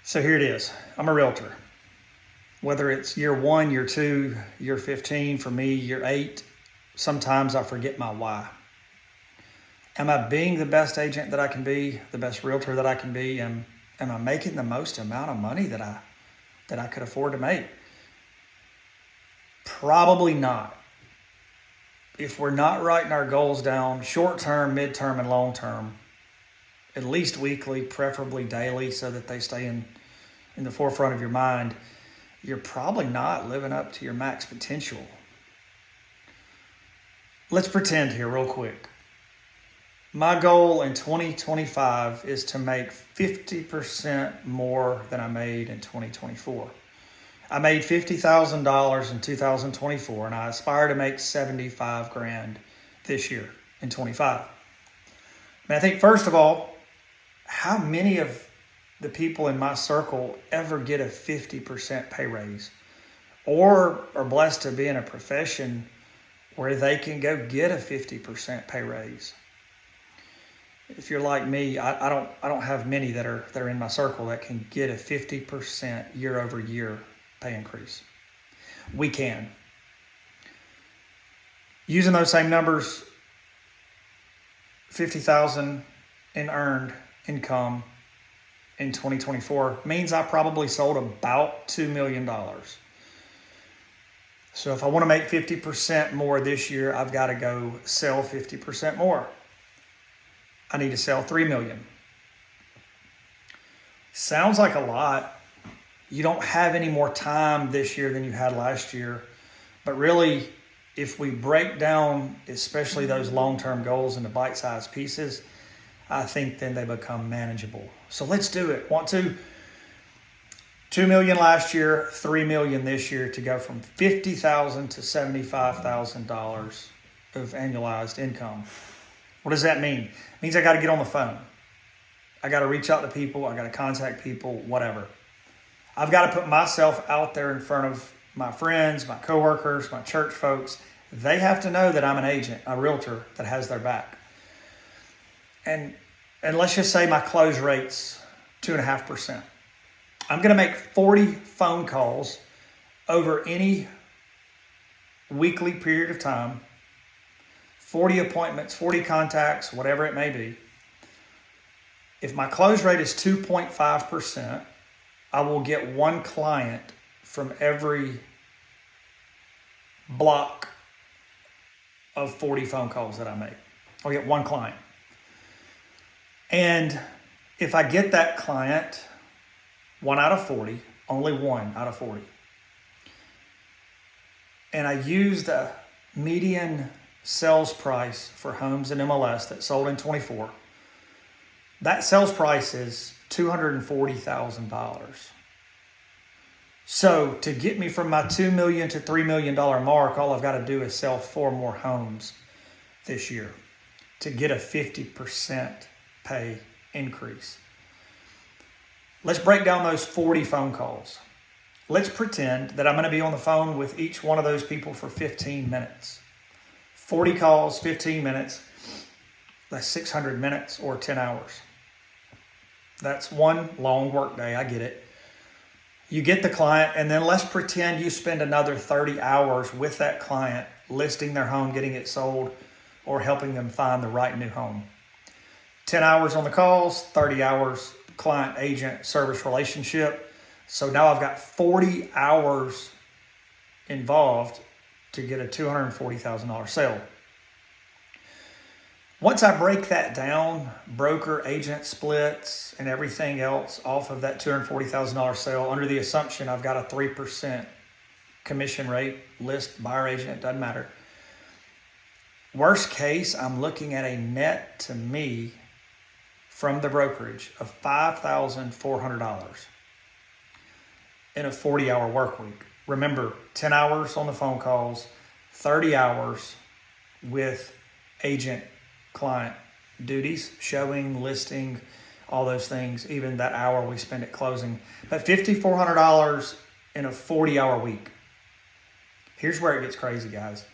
So here it is. I'm a realtor. Whether it's year 1, year 2, year 15, for me, year 8, sometimes I forget my why. Am I being the best agent that I can be, the best realtor that I can be? Am I making the most amount of money that I could afford to make? Probably not. If we're not writing our goals down, short term, midterm, and long term, at least weekly, preferably daily, so that they stay in the forefront of your mind, you're probably not living up to your max potential. Let's pretend here real quick. My goal in 2025 is to make 50% more than I made in 2024. I made $50,000 in 2024, and I aspire to make $75,000 this year in 25. I think, first of all, how many of the people in my circle ever get a 50% pay raise or are blessed to be in a profession where they can go get a 50% pay raise? If you're like me, I don't have many that are in my circle that can get a 50% year over year pay increase. We can. Using those same numbers, 50,000 in earned income in 2024 means I probably sold about $2 million. So if I want to make 50% more this year, I've got to go sell 50% more. I need to sell $3 million. Sounds like a lot. You don't have any more time this year than you had last year. But really, if we break down, especially those long-term goals into bite-sized pieces, I think then they become manageable. So let's do it. Want to? $2 million last year, $3 million this year, to go from $50,000 to $75,000 of annualized income. What does that mean? It means I got to get on the phone. I got to reach out to people. I got to contact people, whatever. I've got to put myself out there in front of my friends, my coworkers, my church folks. They have to know that I'm an agent, a realtor that has their back. And let's just say my close rate's 2.5%. I'm going to make 40 phone calls over any weekly period of time, 40 appointments, 40 contacts, whatever it may be. If my close rate is 2.5%, I will get one client from every block of 40 phone calls that I make. I'll get one client. And if I get that client, 1 out of 40, only 1 out of 40, and I use the median sales price for homes in MLS that sold in 24, that sales price is $240,000. So to get me from my $2 million to $3 million mark, all I've got to do is sell 4 more homes this year to get a 50% pay increase. Let's break down those 40 phone calls. Let's pretend that I'm going to be on the phone with each one of those people for 15 minutes. 40 calls, 15 minutes. That's 600 minutes or 10 hours. That's one long work day. I get it. You get the client, and then let's pretend you spend another 30 hours with that client listing their home, getting it sold, or helping them find the right new home. 10 hours on the calls, 30 hours client-agent service relationship. So now I've got 40 hours involved to get a $240,000 sale. Once I break that down, broker, agent splits, and everything else off of that $240,000 sale, under the assumption I've got a 3% commission rate, list, buyer, agent, it doesn't matter. Worst case, I'm looking at a net to me from the brokerage of $5,400 in a 40-hour work week. Remember, 10 hours on the phone calls, 30 hours with agent client duties, showing, listing, all those things, even that hour we spend at closing. But $5,400 in a 40-hour week. Here's where it gets crazy, guys.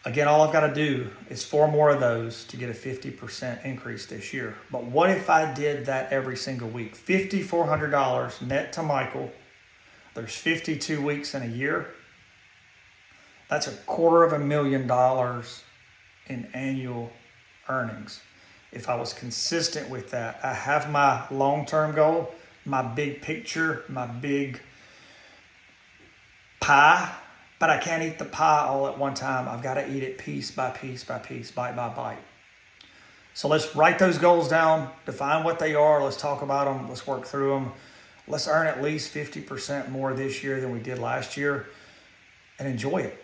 Again, all I've got to do is 4 more of those to get a 50% increase this year. But what if I did that every single week? $5,400 net to Michael. There's 52 weeks in a year. That's $250,000 in annual earnings. If I was consistent with that, I have my long-term goal, my big picture, my big pie, but I can't eat the pie all at one time. I've got to eat it piece by piece by piece, bite by bite. So let's write those goals down, define what they are. Let's talk about them. Let's work through them. Let's earn at least 50% more this year than we did last year and enjoy it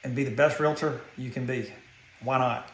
and be the best realtor you can be. Why not?